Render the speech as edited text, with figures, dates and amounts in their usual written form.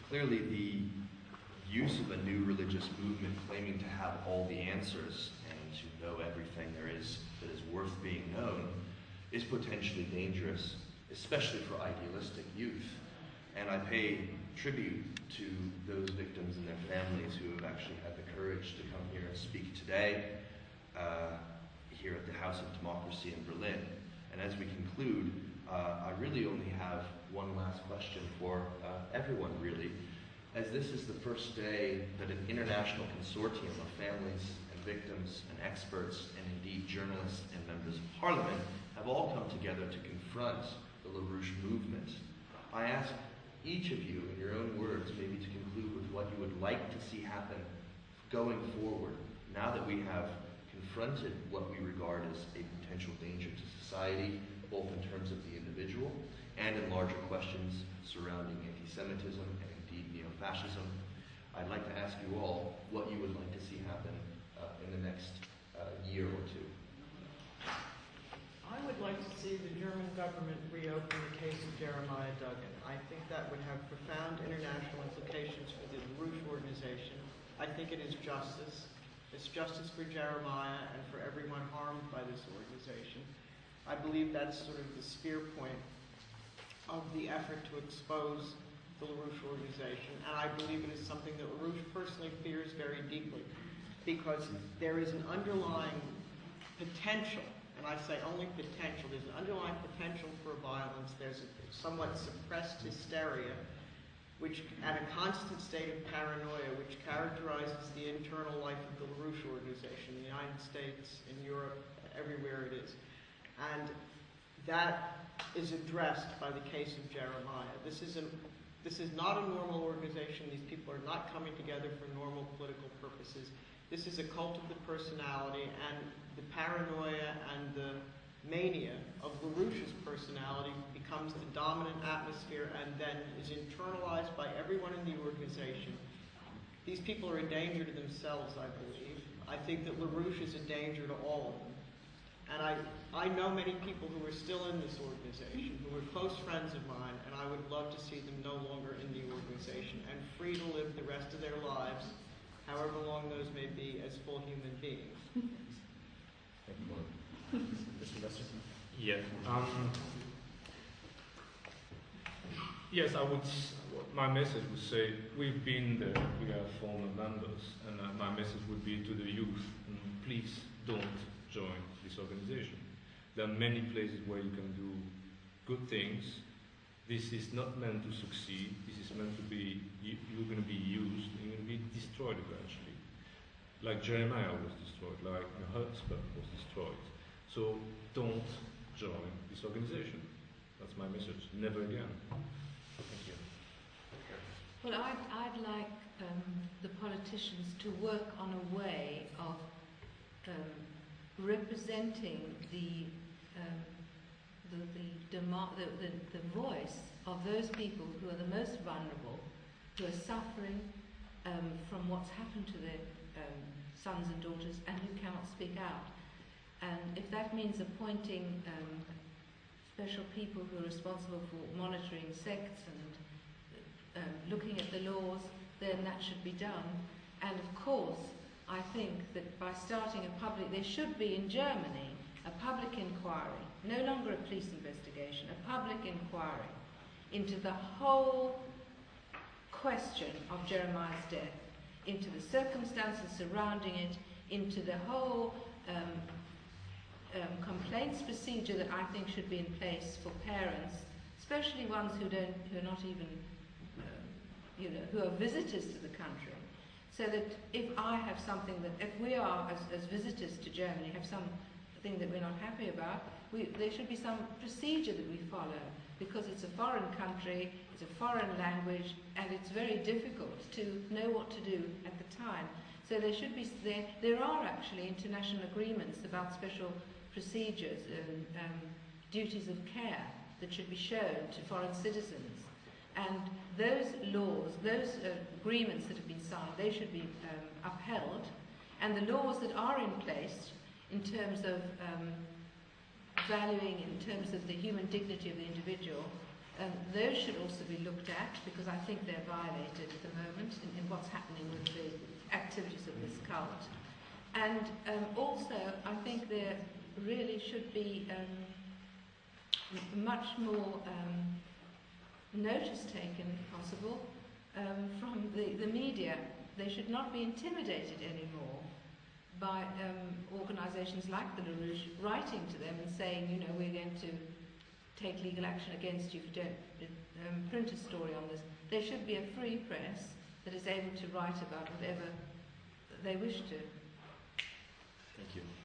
clearly the use of a new religious movement claiming to have all the answers and to know everything there is that is worth being known is potentially dangerous, especially for idealistic youth. And I pay tribute to those victims and their families who have actually had the courage to come here and speak today here at the House of Democracy in Berlin. And as we conclude, I really only have one last question for everyone, really. As this is the first day that an international consortium of families and victims and experts and indeed journalists and members of parliament have all come together to confront the Larouche movement, I ask each of you, in your own words, maybe to conclude with what you would like to see happen going forward, now that we have confronted what we regard as a potential danger to society, both in terms of the individual and in larger questions surrounding anti-Semitism and indeed neo-fascism. I'd like to ask you all what you would like to see happen in the next year or two. I would like to see the German government reopen the case of Jeremiah Duggan. I think that would have profound international implications for the Larouche organization. I think it is justice. It's justice for Jeremiah and for everyone harmed by this organization. I believe that's sort of the spear point of the effort to expose the Larouche organization. And I believe it is something that Larouche personally fears very deeply, because there is an underlying potential, and I say only potential, there's an underlying potential for violence. There's a somewhat suppressed hysteria, which at a constant state of paranoia, which characterizes the internal life of the Larouche organization in the United States, in Europe, everywhere it is. And that is addressed by the case of Jeremiah. This is not a normal organization. These people are not coming together for normal political purposes. This is a cult of the personality, and the paranoia and the mania of LaRouche's personality becomes the dominant atmosphere and then is internalized by everyone in the organization. These people are a danger to themselves, I believe. I think that LaRouche is a danger to all of them. And I know many people who are still in this organization, who are close friends of mine, and I would love to see them no longer in the organization and free to live the rest of their lives, however long those may be, as full human beings. Thank you. Mr. Lester? Yeah. Yes, my message would say, we've been there, we are former members, and my message would be to the youth, please don't join this organization. There are many places where you can do good things. This is not meant to succeed. This is meant to be, you're going to be used, and you're going to be destroyed eventually. Like Jeremiah was destroyed, like Hertzberg was destroyed. So don't join this organization. That's my message. Never again. Thank you. Well, I'd like the politicians to work on a way of representing the voice of those people who are the most vulnerable, who are suffering from what's happened to their sons and daughters, and who cannot speak out. And if that means appointing special people who are responsible for monitoring sects and looking at the laws, then that should be done. And of course, I think that by starting a public, there should be in Germany a public inquiry, no longer a police investigation, a public inquiry into the whole question of Jeremiah's death, into the circumstances surrounding it, into the whole complaints procedure that I think should be in place for parents, especially ones who are not even, who are visitors to the country. So that if I have something that, if we are, as visitors to Germany, have something that we're not happy about, there should be some procedure that we follow, because it's a foreign country, it's a foreign language, and it's very difficult to know what to do at the time. So there should be, there are actually international agreements about special procedures and duties of care that should be shown to foreign citizens. And those laws, those agreements that have been signed, they should be upheld. And the laws that are in place in terms of valuing, in terms of the human dignity of the individual, Those should also be looked at because I think they're violated at the moment in what's happening with the activities of this cult. And also, I think there really should be much more notice taken, if possible, from the media. They should not be intimidated anymore by organisations like the Larouche writing to them and saying, you know, we're going to take legal action against you if you don't print a story on this. There should be a free press that is able to write about whatever they wish to. Thank you.